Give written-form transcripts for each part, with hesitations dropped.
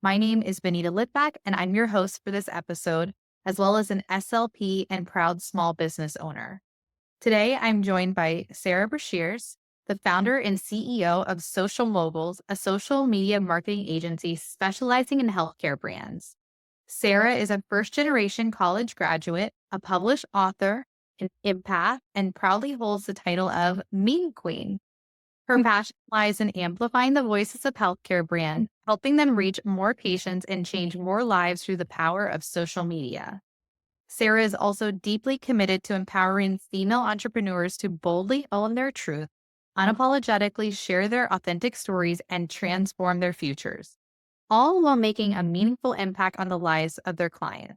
My name is Benita Litvack, and I'm your host for this episode, as well as an SLP and proud small business owner. Today, I'm joined by Sarah Brashears, the founder and CEO of Social Moguls, a social media marketing agency specializing in healthcare brands. Sarah is a first generation college graduate, a published author, an empath, and proudly holds the title of Meme Queen. Her passion lies in amplifying the voices of healthcare brands, helping them reach more patients and change more lives through the power of social media. Sarah is also deeply committed to empowering female entrepreneurs to boldly own their truth, unapologetically share their authentic stories, and transform their futures, all while making a meaningful impact on the lives of their clients.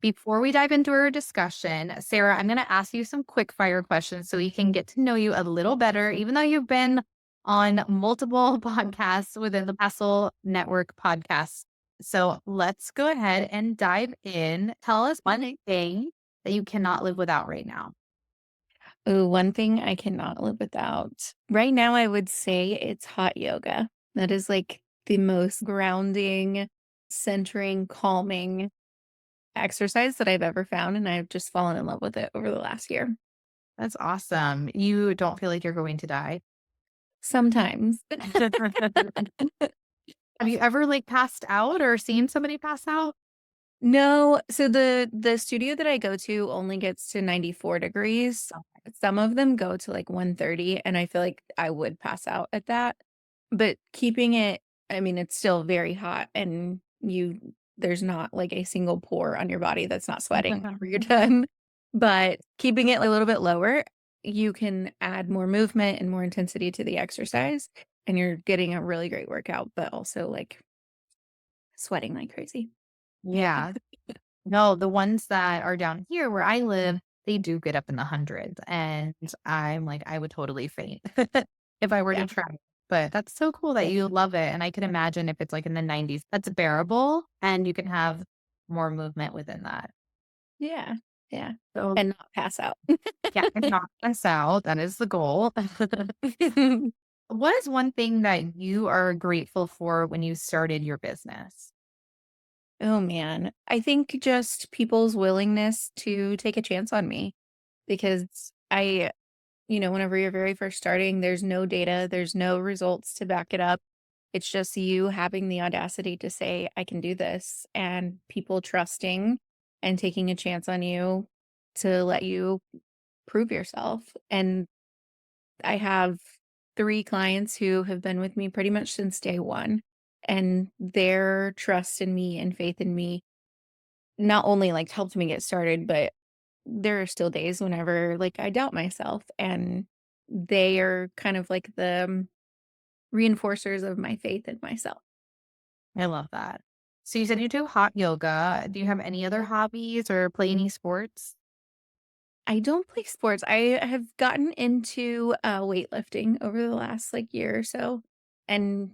Before we dive into our discussion, Sarah, I'm going to ask you some quick fire questions so we can get to know you a little better, even though you've been on multiple podcasts within the Passel Network podcast. So let's go ahead and dive in. Tell us one thing that you cannot live without right now. Oh, one thing I cannot live without. Right now, I would say it's hot yoga. That is like the most grounding, centering, calming exercise that I've ever found. And I've just fallen in love with it over the last year. That's awesome. You don't feel like you're going to die. Sometimes. Have you ever passed out or seen somebody pass out? No, so the studio that I go to only gets to 94 degrees. Some of them go to like 130, and I feel like I would pass out at that. But keeping it, I mean, it's still very hot, and there's not like a single pore on your body that's not sweating whenever you're done. But keeping it a little bit lower, you can add more movement and more intensity to the exercise, and you're getting a really great workout, but also like sweating like crazy. Yeah. No, the ones that are down here where I live, they do get up in the hundreds. And I'm like, I would totally faint if I were Yeah. to try. But that's so cool that you love it. And I can imagine if it's like in the 90s, that's bearable and you can have more movement within that. Yeah, yeah, So, and not pass out. yeah, and not us out. That is the goal. What is one thing that you are grateful for when you started your business? Oh, man. I think just people's willingness to take a chance on me because whenever you're very first starting, there's no data, there's no results to back it up. It's just you having the audacity to say, "I can do this," and people trusting and taking a chance on you to let you prove yourself. And I have 3 clients who have been with me pretty much since day 1, and their trust in me and faith in me not only, like, helped me get started, but there are still days whenever, like, I doubt myself, and they are kind of like the reinforcers of my faith in myself. I love that. So you said you do hot yoga. Do you have any other hobbies or play any sports? I don't play sports. I have gotten into, weightlifting over the last, like, year or so, and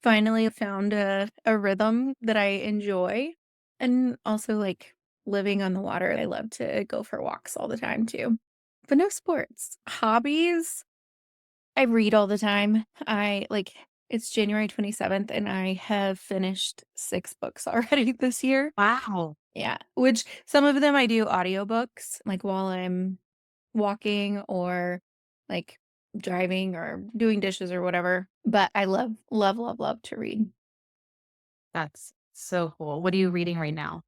finally found a rhythm that I enjoy, and also, like, living on the water. I love to go for walks all the time too, but no sports. Hobbies, I read all the time. It's January 27th, and I have finished 6 books already this year. Wow. Yeah, which some of them I do audiobooks, like, while I'm walking or, like, driving or doing dishes or whatever, but I love, love, love, love to read. That's so cool. What are you reading right now?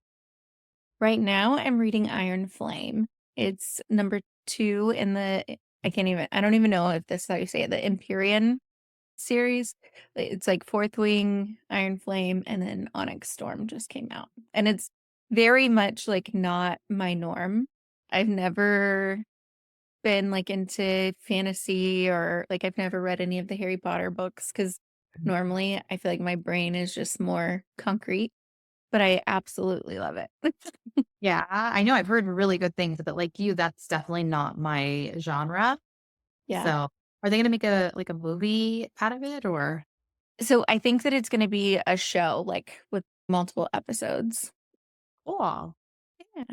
Right now, I'm reading Iron Flame. It's number 2 in the I don't even know if this is how you say it, the Empyrean series. It's like Fourth Wing, Iron Flame, and then Onyx Storm just came out. And it's very much, like, not my norm. I've never been, like, into fantasy or, like, I've never read any of the Harry Potter books because Mhm. normally I feel like my brain is just more concrete, but I absolutely love it. Yeah, I know I've heard really good things, but like you, that's definitely not my genre. Yeah. So are they gonna make a movie out of it or So I think that it's gonna be a show, like, with multiple episodes. cool. Yeah.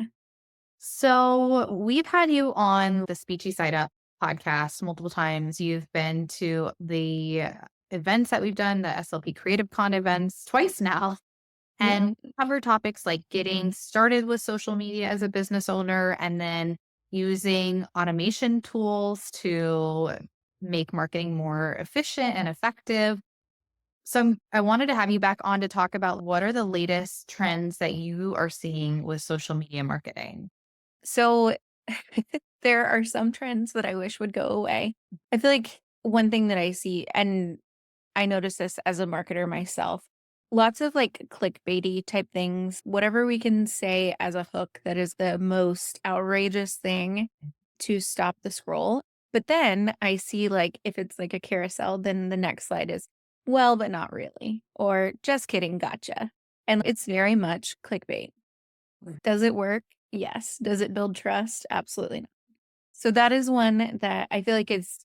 So we've had you on the Speechy Side Up podcast multiple times. You've been to the events that we've done, the SLP Creative Con events twice now, Yeah. and cover topics like getting started with social media as a business owner and then using automation tools to make marketing more efficient and effective. I wanted to have you back on to talk about what are the latest trends that you are seeing with social media marketing? So there are some trends that I wish would go away. I feel like one thing that I see, and I notice this as a marketer myself, lots of like clickbaity type things, whatever we can say as a hook that is the most outrageous thing to stop the scroll. But then I see like if it's like a carousel, then the next slide is, well, but not really, or just kidding, gotcha. And it's very much clickbait. Does it work? Yes. Does it build trust? Absolutely not. So that is one that I feel like it's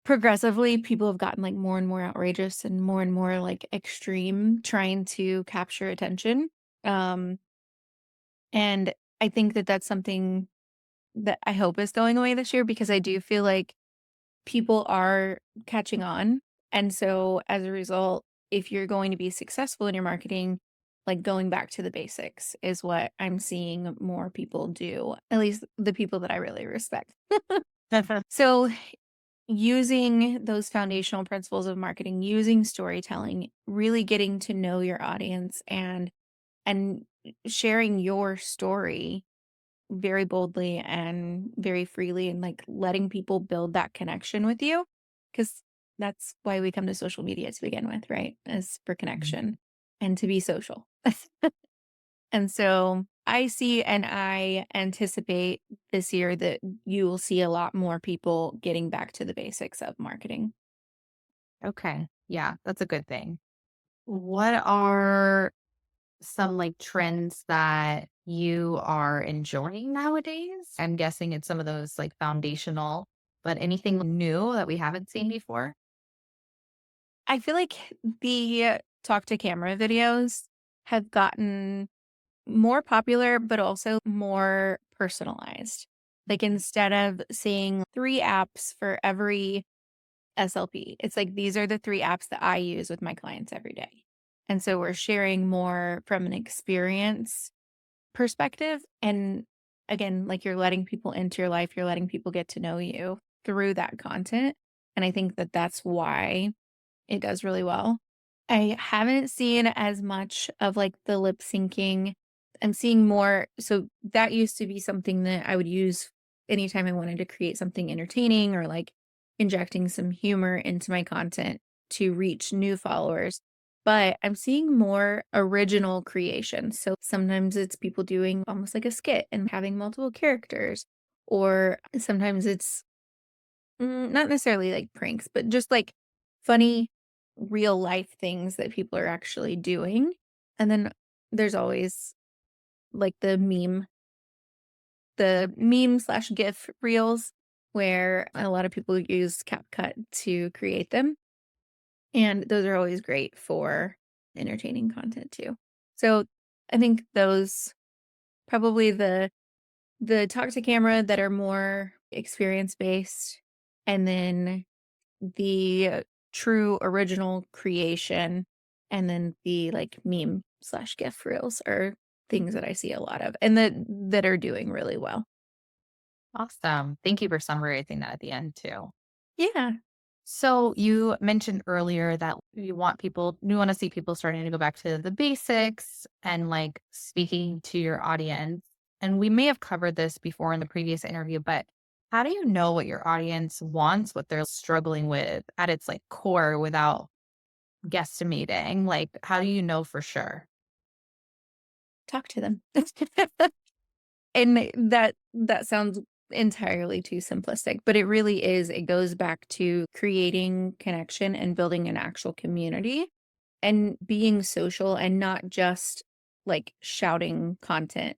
progressively people have gotten like more and more outrageous and more like extreme trying to capture attention. Um and I think that that's something that I hope is going away this year because I do feel like people are catching on. And so as a result, if you're going to be successful in your marketing, like going back to the basics is what I'm seeing more people do, at least the people that I really respect. So using those foundational principles of marketing, using storytelling, really getting to know your audience and sharing your story very boldly and very freely and like letting people build that connection with you because that's why we come to social media to begin with, right? Is for connection and to be social. And so I see and I anticipate this year that you will see a lot more people getting back to the basics of marketing. Okay. Yeah, that's a good thing. What are some like trends that you are enjoying nowadays? I'm guessing it's some of those like foundational, but anything new that we haven't seen before? I feel like the talk to camera videos have gotten more popular, but also more personalized. Like instead of seeing 3 apps for every SLP, it's like these are the 3 apps that I use with my clients every day. And so we're sharing more from an experience perspective. And again, like you're letting people into your life, you're letting people get to know you through that content. And I think that that's why it does really well. I haven't seen as much of, like, the lip syncing. I'm seeing more so that used to be something that I would use anytime I wanted to create something entertaining or, like, injecting some humor into my content to reach new followers, but I'm seeing more original creations. So sometimes it's people doing almost like a skit and having multiple characters, or sometimes it's not necessarily like pranks, but just like funny real life things that people are actually doing. And then there's always like the meme slash GIF reels where a lot of people use CapCut to create them. And those are always great for entertaining content too. So I think those probably the talk to camera that are more experience based, and then the true original creation, and then the, like, meme/GIF slash GIF reels are things that I see a lot of and that are doing really well. Awesome. Thank you for summarizing that at the end too. Yeah. So you mentioned earlier that you want to see people starting to go back to the basics and like speaking to your audience. And we may have covered this before in the previous interview, but how do you know what your audience wants, what they're struggling with at its like core without guesstimating? Like, how do you know for sure? Talk to them. And that sounds entirely too simplistic, but it really is. It goes back to creating connection and building an actual community and being social and not just, like, shouting content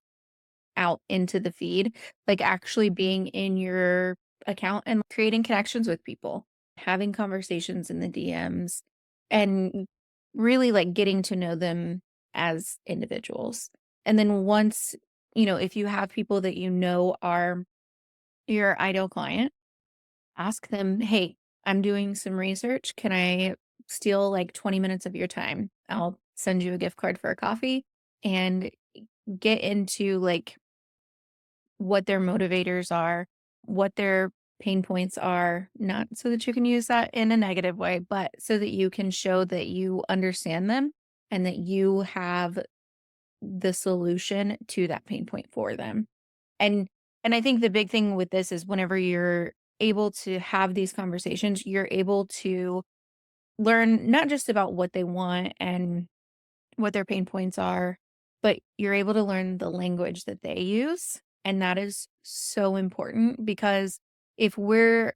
out into the feed, like actually being in your account and creating connections with people, having conversations in the DMs, and really like getting to know them as individuals. And then once, if you have people that you know are your ideal client, ask them, hey, I'm doing some research. Can I steal like 20 minutes of your time. I'll send you a gift card for a coffee and get into like what their motivators are, what their pain points are, not so that you can use that in a negative way, but so that you can show that you understand them and that you have the solution to that pain point for them. And and I think the big thing with this is whenever you're able to have these conversations, you're able to learn not just about what they want and what their pain points are, but you're able to learn the language that they use. And that is so important because if we're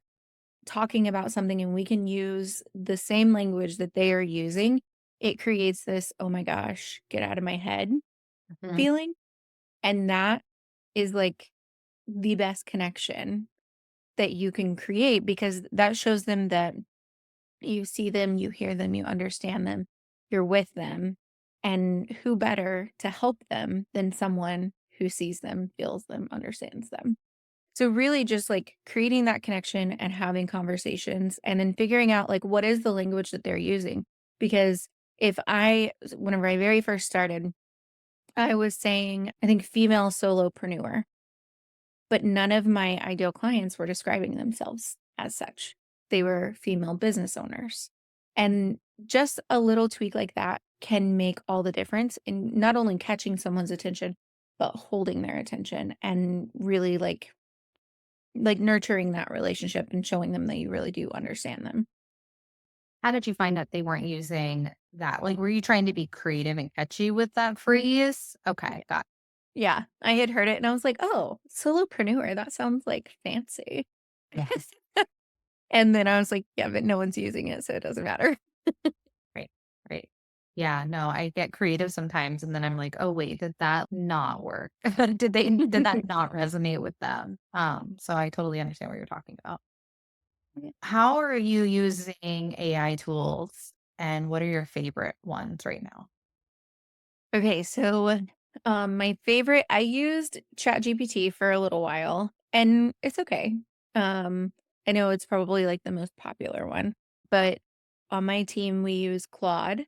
talking about something and we can use the same language that they are using, it creates this, oh my gosh, get out of my head Mhm. feeling. And that is like the best connection that you can create because that shows them that you see them, you hear them, you understand them, you're with them. And who better to help them than someone who sees them, feels them, understands them? So, really, just like creating that connection and having conversations and then figuring out like what is the language that they're using. Because whenever I very first started, I was saying, I think female solopreneur, but none of my ideal clients were describing themselves as such. They were female business owners. And just a little tweak like that can make all the difference in not only catching someone's attention, but holding their attention and really like nurturing that relationship and showing them that you really do understand them. How did you find out they weren't using that? Like, were you trying to be creative and catchy with that phrase? Okay, got Yeah, I had heard it and I was like, "Oh, solopreneur, that sounds like fancy." yes. And then I was like, "Yeah, but no one's using it, so it doesn't matter." Right, right. Yeah, no, I get creative sometimes and then I'm like, "Oh, wait, did that not work? Did that not resonate with them?" So I totally understand what you're talking about. How are you using AI tools, and what are your favorite ones right now? Okay, so my favorite, I used ChatGPT for a little while and it's okay. Um I know it's probably like the most popular one, but on my team we use Claude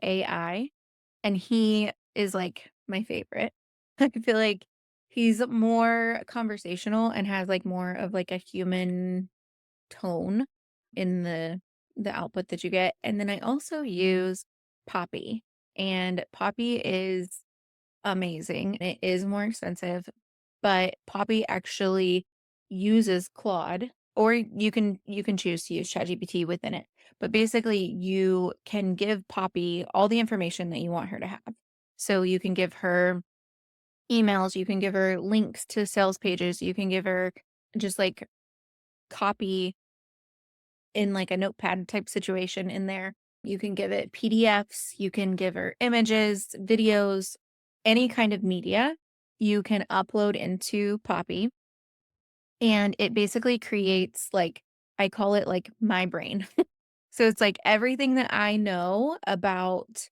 AI, and he is like my favorite. I feel like he's more conversational and has like more of like a human tone in the output that you get. And then I also use Poppy, and Poppy is amazing. It is more expensive, but Poppy actually uses Claude, or you can choose to use ChatGPT within it. But basically, you can give Poppy all the information that you want her to have. So you can give her emails, you can give her links to sales pages, you can give her just like copy in like a notepad type situation in there. You can give it PDFs, you can give her images, videos, any kind of media you can upload into Poppy. And it basically creates like, I call it like my brain. So it's like everything that I know about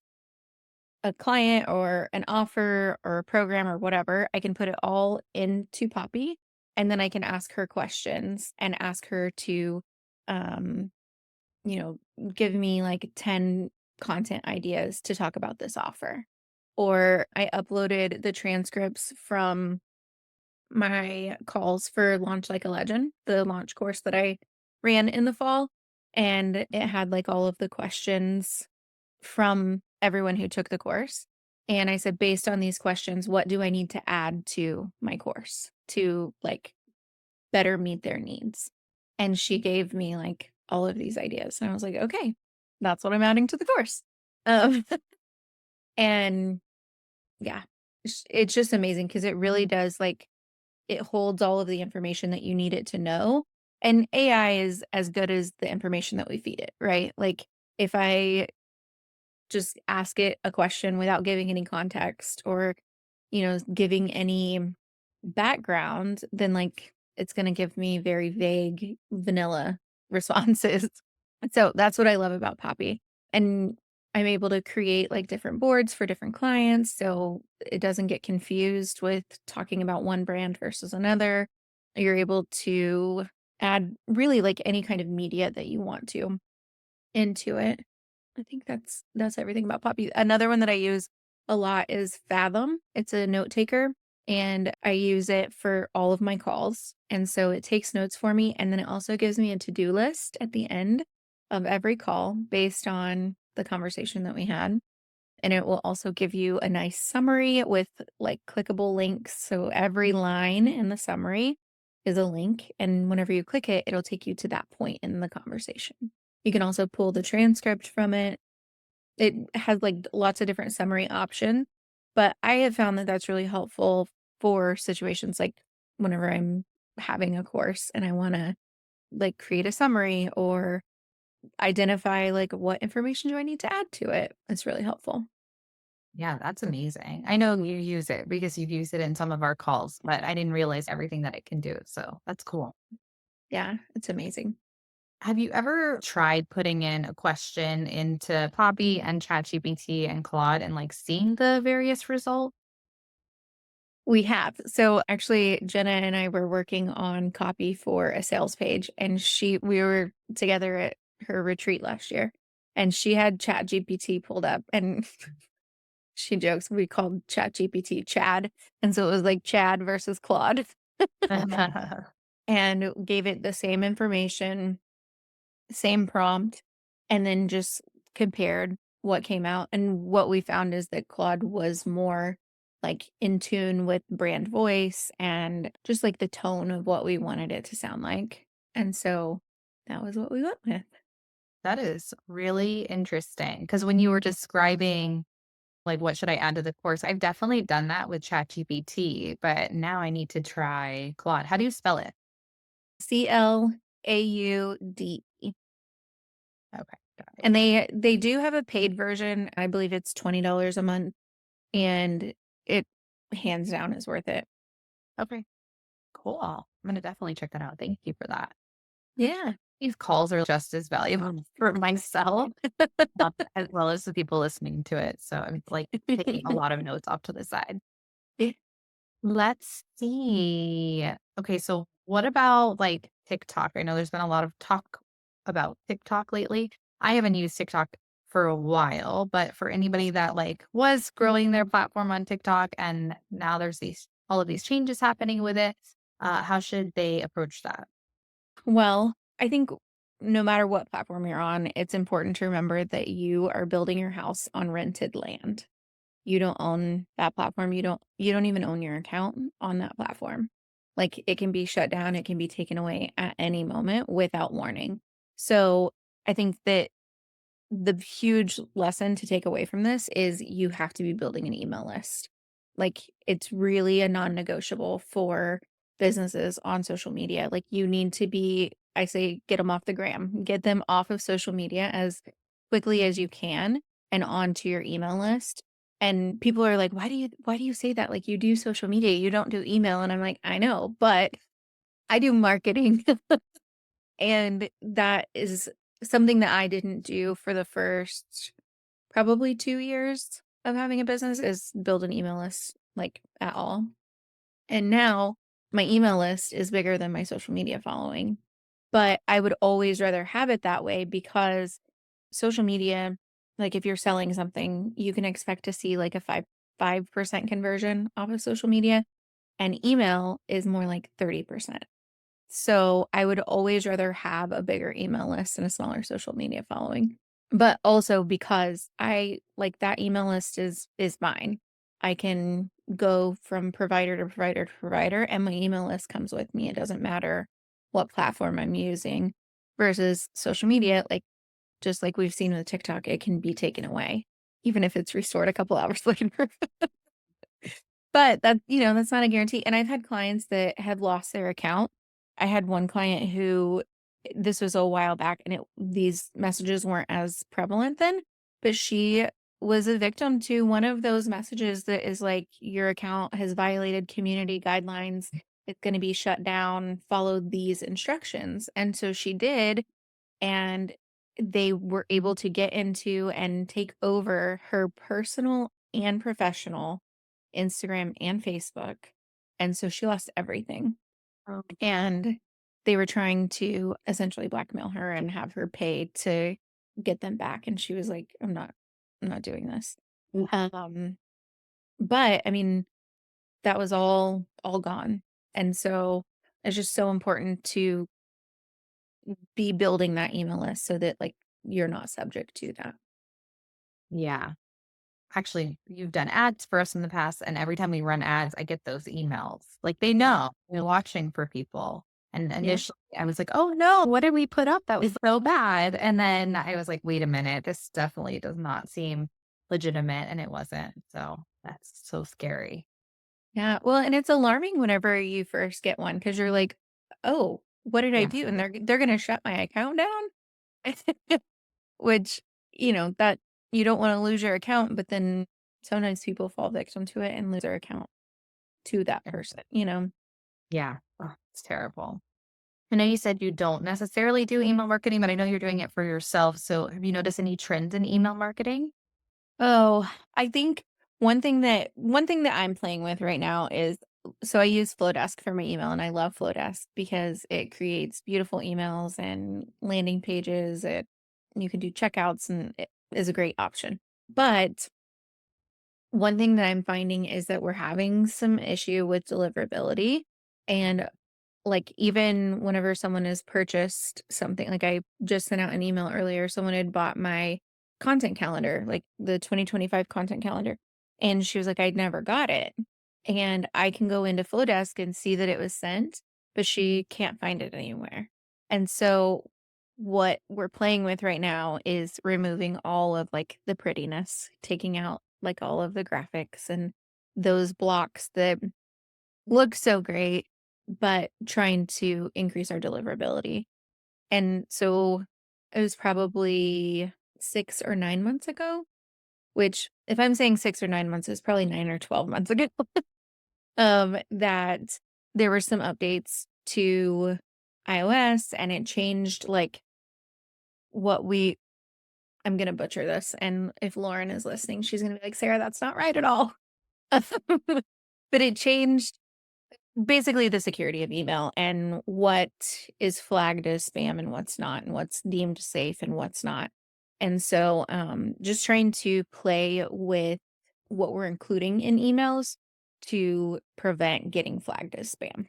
a client or an offer or a program or whatever, I can put it all into Poppy. And then I can ask her questions and ask her to um, you know, give me like 10 content ideas to talk about this offer. Or I uploaded the transcripts from my calls for Launch Like a Legend, the launch course that I ran in the fall. And it had like all of the questions from everyone who took the course. And I said, based on these questions, what do I need to add to my course to like better meet their needs? And she gave me like all of these ideas. And I was like, okay, that's what I'm adding to the course. Um, and yeah, it's just amazing because it really does like it holds all of the information that you need it to know. And AI is as good as the information that we feed it, right? Like if I just ask it a question without giving any context or, giving any background, then like it's going to give me very vague vanilla responses. So that's what I love about Poppy. And I'm able to create like different boards for different clients. So it doesn't get confused with talking about one brand versus another. You're able to add really like any kind of media that you want to. into it. I think that's everything about Poppy. Another one that I use a lot is Fathom. It's a note taker, and I use it for all of my calls. And so it takes notes for me, and then it also gives me a to-do list at the end of every call based on the conversation that we had. And it will also give you a nice summary with like clickable links. So every line in the summary is a link. And whenever you click it, it'll take you to that point in the conversation. You can also pull the transcript from it. It has like lots of different summary options. But I have found that that's really helpful for situations like whenever I'm having a course and I want to like create a summary or identify like what information do I need to add to it. It's really helpful. Yeah, that's amazing. I know you use it because you've used it in some of our calls, but I didn't realize everything that it can do. So that's cool. Yeah, it's amazing. Have you ever tried putting in a question into Poppy and ChatGPT and Claude and like seeing the various results? We have. So actually, Jenna and I were working on copy for a sales page, and we were together at her retreat last year, and she had Chat GPT pulled up, and she jokes we called Chat GPT Chad, and so it was like Chad versus Claude, and gave it the same information, same prompt, and then just compared what came out. And what we found is that Claude was more like in tune with brand voice and just like the tone of what we wanted it to sound like. And so that was what we went with. That is really interesting because when you were describing like what should I add to the course, I've definitely done that with ChatGPT, but now I need to try Claude. How do you spell it? Claude. Okay, got it. And they do have a paid version. I believe it's $20 a month, and it hands down is worth it. Okay, cool. I'm gonna definitely check that out. Thank you for that. Yeah. These calls are just as valuable for myself, as well as the people listening to it. So I'm like taking a lot of notes off to the side. Let's see. Okay, so what about like TikTok? I know there's been a lot of talk about TikTok lately. I haven't used TikTok for a while, but for anybody that like was growing their platform on TikTok and now there's these all of these changes happening with it, how should they approach that? Well, I think no matter what platform you're on, it's important to remember that you are building your house on rented land. You don't own that platform. You don't even own your account on that platform. Like it can be shut down, it can be taken away at any moment without warning. So, I think that the huge lesson to take away from this is you have to be building an email list. Like it's really a non-negotiable for businesses on social media. Like you need to be, I say, get them off the gram, get them off of social media as quickly as you can and onto your email list. And people are like, why do you say that? Like you do social media, you don't do email. And I'm like, I know, but I do marketing. And that is something that I didn't do for the first probably 2 years of having a business is build an email list, like, at all. And now my email list is bigger than my social media following, but I would always rather have it that way because social media, like, if you're selling something, you can expect to see, like, a 5% conversion off of social media, and email is more like 30%. So I would always rather have a bigger email list and a smaller social media following. But also because I like that email list is mine. I can go from provider to provider to provider and my email list comes with me. It doesn't matter what platform I'm using versus social media, like just like we've seen with TikTok, it can be taken away, even if it's restored a couple hours later. But that's not a guarantee, and I've had clients that have lost their account. I had one client who this was a while back, and these messages weren't as prevalent then, but she was a victim to one of those messages that is like, "Your account has violated community guidelines. It's gonna be shut down. Follow these instructions." And so she did, and they were able to get into and take over her personal and professional Instagram and Facebook, and so she lost everything, and they were trying to essentially blackmail her and have her pay to get them back, and she was like, I'm not doing this." Mm. Um, but, I mean, that was all gone, and so it's just so important to be building that email list so that, like, you're not subject to that. Yeah. Actually, you've done ads for us in the past, and every time we run ads, I get those emails. Like, they know we're watching for people. And Yeah. initially, I was like, "Oh, no, what did we put up that was so bad?" And then I was like, "Wait a minute, this definitely does not seem legitimate," and it wasn't. So that's so scary. Yeah, well, and it's alarming whenever you first get one because 'cause you're like, "Oh, what did I Yeah. do?" And they're gonna shut my account down? Which, that you don't wanna lose your account, but then sometimes people fall victim to it and lose their account to that person, you know? Yeah. Oh, it's terrible. I know you said you don't necessarily do email marketing, but I know you're doing it for yourself. So have you noticed any trends in email marketing? Oh, I think one thing that I'm playing with right now is so I use Flowdesk for my email, and I love Flowdesk because it creates beautiful emails and landing pages. You can do checkouts, and it is a great option. But one thing that I'm finding is that we're having some issue with deliverability, and like, even whenever someone has purchased something, like, I just sent out an email earlier, someone had bought my content calendar, like, the 2025 content calendar, and she was like, "I never got it." And I can go into Flowdesk and see that it was sent, but she can't find it anywhere. And so what we're playing with right now is removing all of, like, the prettiness, taking out, like, all of the graphics and those blocks that look so great, but trying to increase our deliverability. And so it was probably 6 or 9 months ago, which if I'm saying 6 or 9 months, it's probably 9 or 12 months ago, that there were some updates to iOS, and it changed, like, what we I'm gonna butcher this, and if Lauren is listening, she's gonna be like, "Sarah, that's not right at all." But it changed basically the security of email and what is flagged as spam and what's not, and what's deemed safe and what's not. And so, just trying to play with what we're including in emails to prevent getting flagged as spam.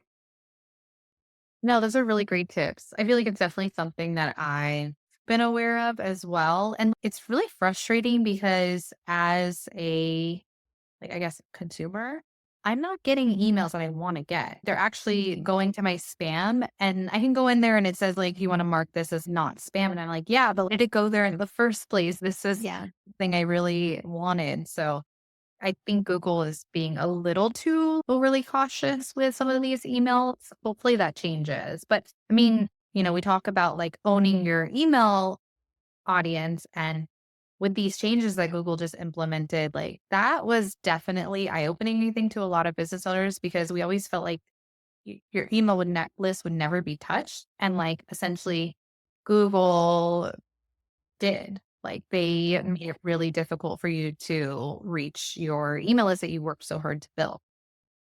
No, those are really great tips. I feel like it's definitely something that I've been aware of as well. And it's really frustrating because as a, like, I guess, consumer, I'm not getting emails that I want to get. They're actually going to my spam, and I can go in there and it says, like, you want to mark this as not spam. And I'm like, yeah, but why did it go there in the first place? This is Yeah. something I really wanted. So I think Google is being a little too overly cautious with some of these emails. Hopefully that changes. But I mean, we talk about like owning your email audience, and with these changes that Google just implemented, like that was definitely eye-opening, I think, to a lot of business owners because we always felt like your email list would never be touched. And like essentially Google did. Like, they made it really difficult for you to reach your email list that you worked so hard to build.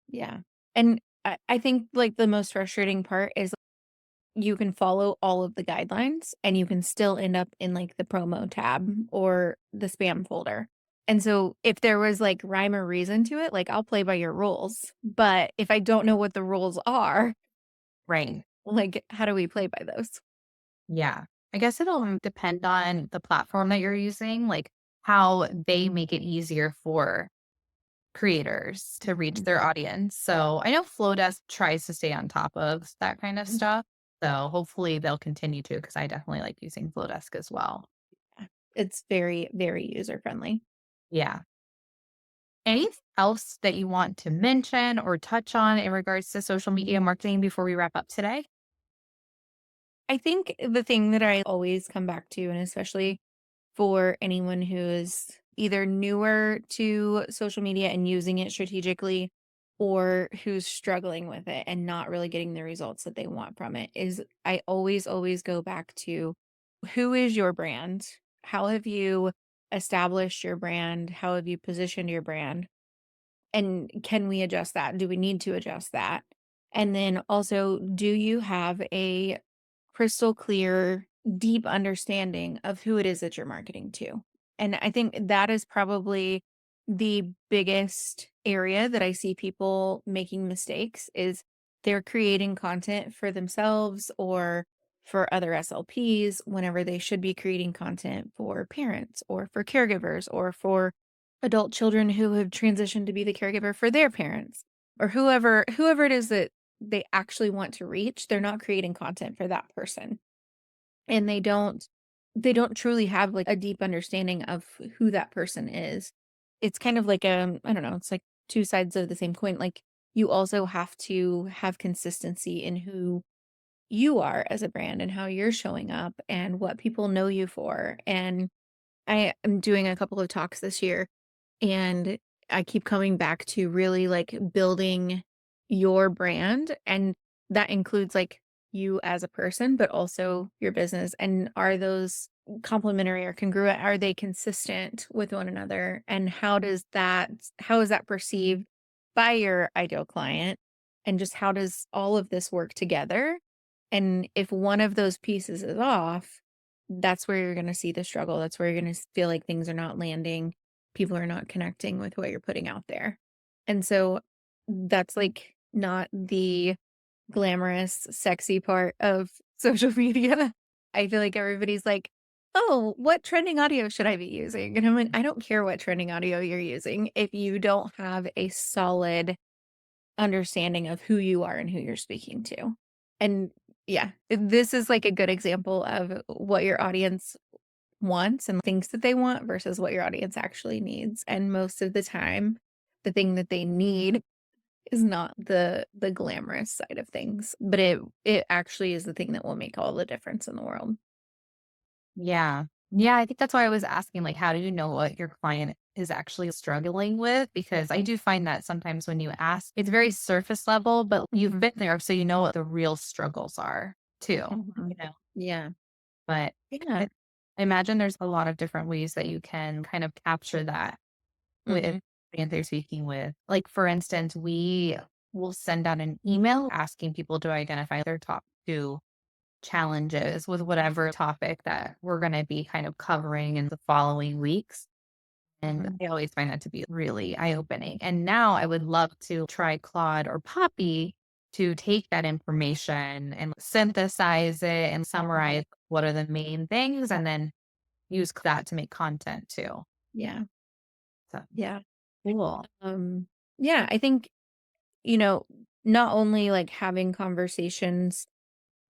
Yeah. And I think like the most frustrating part is you can follow all of the guidelines and you can still end up in like the promo tab or the spam folder. And so if there was like rhyme or reason to it, like I'll play by your rules. But if I don't know what the rules are, Right. like how do we play by those? Yeah. I guess it'll depend on the platform that you're using, like how they make it easier for creators to reach Mm. their audience. So I know Flowdesk tries to stay on top of that kind of stuff. So hopefully they'll continue to, because I definitely like using Flowdesk as well. Yeah. It's very, very user friendly. Yeah. Anything else that you want to mention or touch on in regards to social media marketing before we wrap up today? I think the thing that I always come back to, and especially for anyone who is either newer to social media and using it strategically, or who's struggling with it and not really getting the results that they want from it, is I always go back to who is your brand? How have you established your brand? How have you positioned your brand? And can we adjust that? Do we need to adjust that? And then also, do you have a crystal clear deep understanding of who it is that you're marketing to. And I think that is probably the biggest area that I see people making mistakes is they're creating content for themselves or for other SLPs whenever they should be creating content for parents or for caregivers or for adult children who have transitioned to be the caregiver for their parents or whoever it is that they actually want to reach. They're not creating content for that person, and they don't truly have, like, a deep understanding of who that person is. It's kind of like, I don't know, it's like 2 sides of the same coin. Like, you also have to have consistency in who you are as a brand and how you're showing up and what people know you for. And I am doing a couple of talks this year, and I keep coming back to really, like, building your brand, and that includes, like, you as a person, but also your business, and are those complementary or congruent? Are they consistent with one another? And how is that perceived by your ideal client? And just how does all of this work together? And if one of those pieces is off, that's where you're gonna see the struggle. That's where you're gonna feel like things are not landing. People are not connecting with what you're putting out there. And so that's like not the glamorous, sexy part of social media. I feel like everybody's like, oh, what trending audio should I be using? And I'm like, I don't care what trending audio you're using if you don't have a solid understanding of who you are and who you're speaking to. And yeah, this is like a good example of what your audience wants and thinks that they want versus what your audience actually needs. And most of the time, the thing that they need is not the glamorous side of things, but it actually is the thing that will make all the difference in the world. Yeah. Yeah, I think that's why I was asking, like, how do you know what your client is actually struggling with? Because I do find that sometimes when you ask, it's very surface level, but you've been there, so you know what the real struggles are too, Mhm. you know? Yeah. But Yeah. I I imagine there's a lot of different ways that you can kind of capture that with Mhm. client they're speaking with. Like, for instance, we will send out an email asking people to identify their top two challenges with whatever topic that we're going to be kind of covering in the following weeks. And Mhm. I always find that to be really eye opening. And now I would love to try Claude or Poppy to take that information and synthesize it and summarize what are the main things and then use that to make content too. Yeah. So Yeah. cool. Um, yeah, I think, you know, not only like having conversations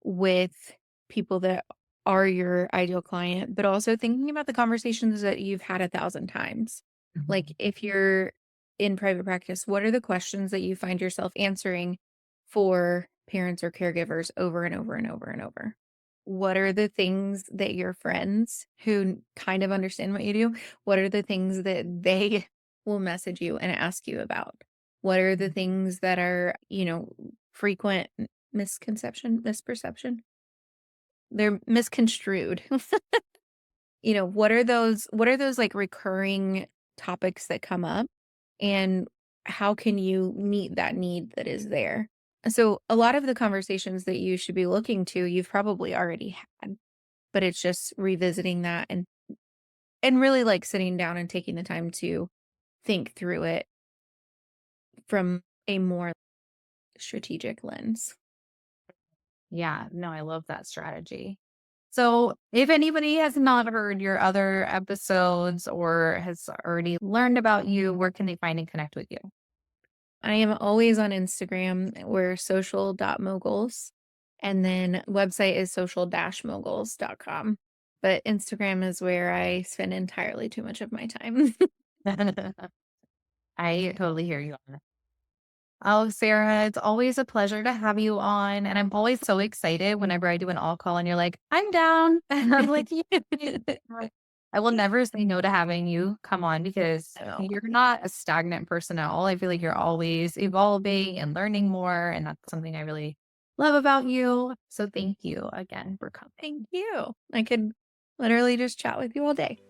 with people that are your ideal client, but also thinking about the conversations that you've had 1,000 times. Like, Mhm. if you're in private practice, what are the questions that you find yourself answering for parents or caregivers over and over and over and over? What are the things that your friends who kind of understand what you do, what are the things that they will message you and ask you about? What are the things that are, frequent misperception? They're misconstrued. What are those like recurring topics that come up, and how can you meet that need that is there? So a lot of the conversations that you should be looking to, you've probably already had, but it's just revisiting that and really like sitting down and taking the time to think through it from a more strategic lens. Yeah, no, I love that strategy. So, if anybody has not heard your other episodes or has already learned about you, where can they find and connect with you? I am always on Instagram. We're social.moguls. And then website is social-moguls.com. But Instagram is where I spend entirely too much of my time. I totally hear you on that. Oh, Sarah, it's always a pleasure to have you on. And I'm always so excited whenever I do an all call and you're like, I'm down. And I'm like, "Yeah." I will never say no to having you come on because So, you're not a stagnant person at all. I feel like you're always evolving and learning more. And that's something I really love about you. So thank you again for coming. thank you. I could literally just chat with you all day.